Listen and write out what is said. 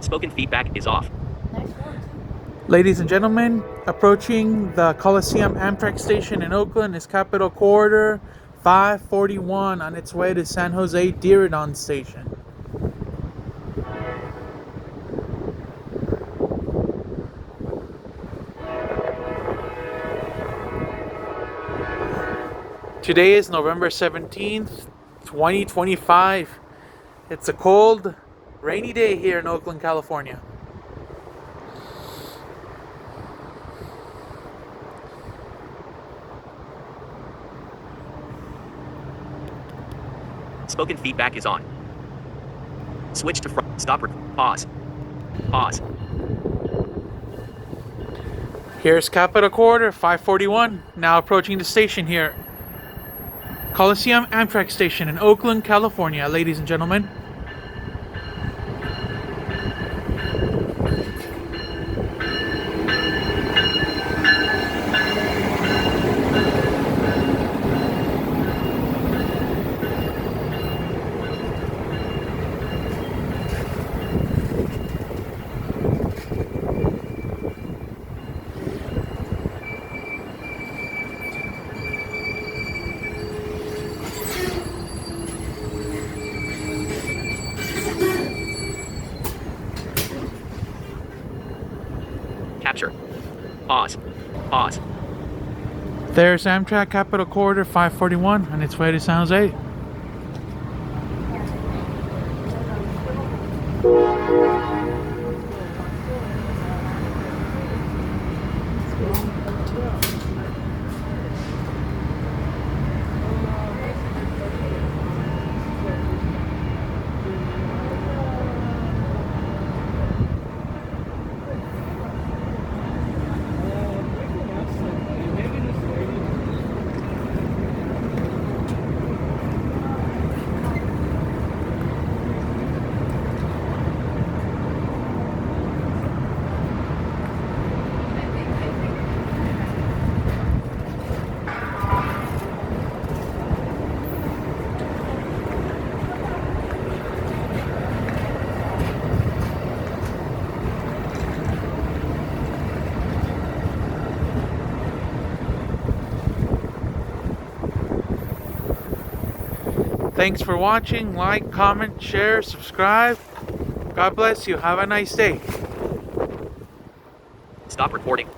Spoken feedback is off. Ladies and gentlemen, approaching the Coliseum Amtrak station in Oakland is Capitol Corridor 541 on its way to San Jose Diridon Station. Today is November 17th, 2025. It's a cold, rainy day here in Oakland, California. Spoken feedback is on. Switch to stop. Pause. Pause. Here's Capitol Corridor 541, now approaching the station here. Coliseum Amtrak Station in Oakland, California, ladies and gentlemen. Capture. Pause. Pause. There's Amtrak Capitol Corridor 541 on its way to San Jose. Thanks for watching. Like, comment, share, subscribe. God bless you. Have a nice day. Stop recording.